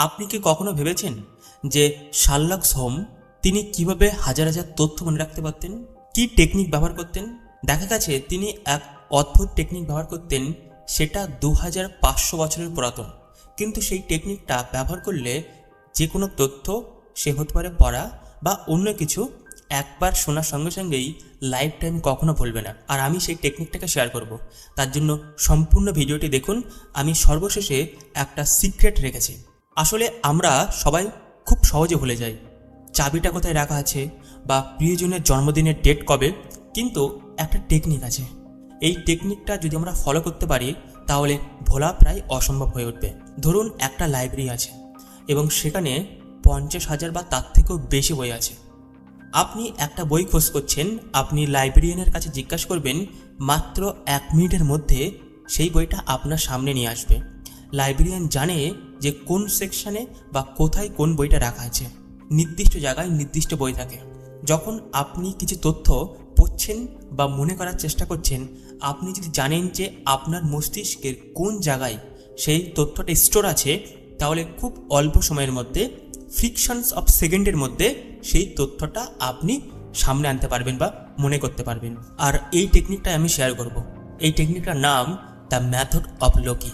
আপনি কি কখনো ভেবেছেন যে শার্লক হোমস তিনি কিভাবে হাজার হাজার তথ্য মনে রাখতে পারতেন? কি টেকনিক ব্যবহার করতেন? দেখা গেছে তিনি এক অদ্ভুত টেকনিক ব্যবহার করতেন, সেটা 2500 বছরের পুরাতন। কিন্তু সেই টেকনিকটা ব্যবহার করলে যে কোনো তথ্য, সে হতে পারে পড়া বা অন্য কিছু, একবার শোনার সঙ্গে সঙ্গেই লাইফ টাইম কখনো ভুলবে না। আর আমি সেই টেকনিকটাকে শেয়ার করব। তার জন্য সম্পূর্ণ ভিডিওটি দেখুন। আমি সর্বশেষে একটা সিক্রেট রেখেছি। আসলে আমরা সবাই খুব সহজে ভুলে যাই চাবিটা কোথায় রাখা আছে বা প্রিয়জনের জন্মদিনের ডেট কবে, কিন্তু একটা টেকনিক আছে। এই টেকনিকটা যদি আমরা ফলো করতে পারি তাহলে ভোলা প্রায় অসম্ভব হয়ে উঠবে। ধরুন একটা লাইব্রেরি আছে এবং সেখানে 50,000 বা তার থেকেও বেশি বই আছে। আপনি একটা বই খোঁজ করছেন, আপনি লাইব্রেরিয়ানের কাছে জিজ্ঞাসা করবেন, মাত্র 1 মিনিটের মধ্যে সেই বইটা আপনার সামনে নিয়ে আসবে। লাইব্রেরিয়ান জানে যে কোন সেকশনে বা কোথায় কোন বইটা রাখা আছে। নির্দিষ্ট জায়গায় নির্দিষ্ট বই থাকে। যখন আপনি কিছু তথ্য পড়ছেন বা মনে করার চেষ্টা করছেন, আপনি যদি জানেন যে আপনার মস্তিষ্কের কোন জায়গায় সেই তথ্যটা স্টোর আছে, তাহলে খুব অল্প সময়ের মধ্যে, ফ্রিকশনস অফ সেকেন্ডের মধ্যে সেই তথ্যটা আপনি সামনে আনতে পারবেন বা মনে করতে পারবেন। আর এই টেকনিকটা আমি শেয়ার করব। এই টেকনিকটার নাম দ্য মেথড অফ লোকি।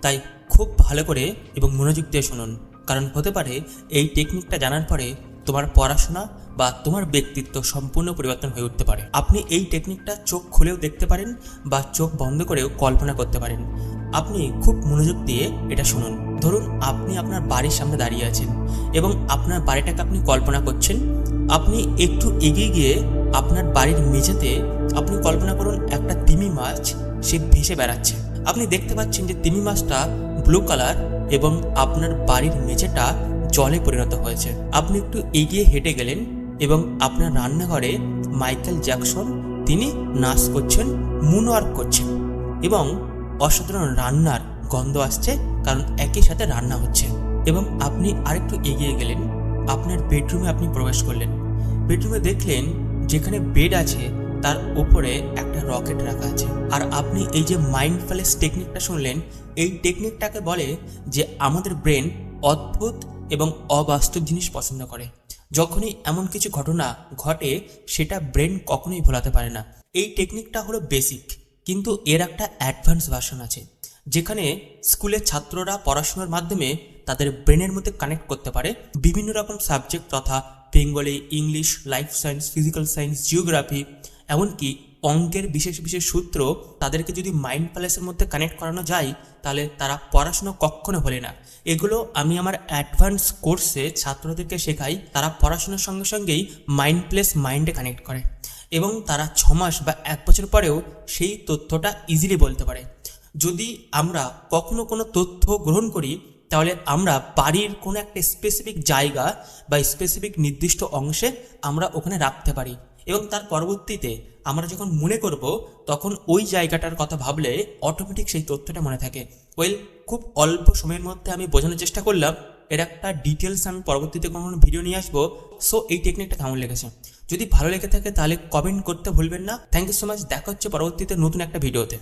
তাই খুব ভালো করে এবং মনোযোগ দিয়ে শুনুন, কারণ হতে পারে এই টেকনিকটা জানার পরে তোমার পড়াশোনা বা তোমার ব্যক্তিত্ব সম্পূর্ণ পরিবর্তন হয়ে উঠতে পারে। আপনি এই টেকনিকটা চোখ খুলেও দেখতে পারেন বা চোখ বন্ধ করেও কল্পনা করতে পারেন। আপনি খুব মনোযোগ দিয়ে এটা শুনুন। ধরুন আপনি আপনার বাড়ির সামনে দাঁড়িয়ে আছেন এবং আপনার বাড়িটাকে আপনি কল্পনা করছেন। আপনি একটু এগিয়ে গিয়ে আপনার বাড়ির মেঝেতে আপনি কল্পনা করুন একটা তিমি মাছ, সে ভেসে বেড়াচ্ছে। আপনি দেখতে পাচ্ছেন যে তিমি মাছটা ব্লু কালার এবং আপনার বাড়ির মেঝেটা জলে পরিণত হয়েছে। আপনি একটু এগিয়ে হেঁটে গেলেন এবং আপনার রান্নাঘরে মাইকেল জ্যাকসন তিনি নাচ করছেন, মুনওয়ার্ক করছেন এবং অসাধারণ রান্নার গন্ধ আসছে, কারণ একই সাথে রান্না হচ্ছে। এবং আপনি আরেকটু এগিয়ে গেলেন, আপনার বেডরুমে আপনি প্রবেশ করলেন। বেডরুমে দেখলেন যেখানে বেড আছে তার উপরে একটা রকেট রাখা আছে। আর আপনি এই যে মাইন্ডফুলনেস টেকনিকটা শুনলেন, এই টেকনিকটাকে বলে যে আমাদের ব্রেন অদ্ভুত এবং অবাস্তব জিনিস পছন্দ করে। যখনই এমন কিছু ঘটনা ঘটে, সেটা ব্রেন কখনোই ভোলাতে পারে না। এই টেকনিকটা হলো বেসিক, কিন্তু এর একটা অ্যাডভান্স ভার্সন আছে, যেখানে স্কুলের ছাত্ররা পড়াশোনার মাধ্যমে তাদের ব্রেনের মধ্যে কানেক্ট করতে পারে বিভিন্ন রকম সাবজেক্ট, তথা Bengali, English, life science, physical science, geography, এমনকি অঙ্কের বিশেষ বিশেষ সূত্র। তাদেরকে যদি মাইন্ডফুলনেসের মধ্যে কানেক্ট করানো যায়, তাহলে তারা পড়াশোনা কখনো ভোলে না। এগুলো আমি আমার অ্যাডভান্স কোর্সে ছাত্রদেরকে শেখাই। তারা পড়াশোনার সঙ্গে সঙ্গেই মাইন্ডফুলনেস মাইন্ডে কানেক্ট করে এবং তারা 6 মাস বা 1 বছর পরেও সেই তথ্যটা ইজিলি বলতে পারে। যদি আমরা কখনো কোনো তথ্য গ্রহণ করি, তাহলে আমরা বাড়ির কোনো একটা স্পেসিফিক জায়গা বা স্পেসিফিক নির্দিষ্ট অংশে আমরা ওখানে রাখতে পারি এবং তার পরবর্তীতে আমরা যখন মনে করব, তখন ওই জায়গাটার কথা ভাবলে অটোমেটিক সেই তথ্যটা মনে থাকে। খুব অল্প সময়ের মধ্যে আমি বোঝানোর চেষ্টা করলাম। এর একটা ডিটেলস আমি পরবর্তীতে কোনো ভিডিও নিয়ে আসবো। সো এই টেকনিকটা কেমন লেগেছে? যদি ভালো লেগে থাকে তাহলে কমেন্ট করতে ভুলবেন না। Thank you so much. দেখা হচ্ছে পরবর্তীতে নতুন একটা ভিডিওতে।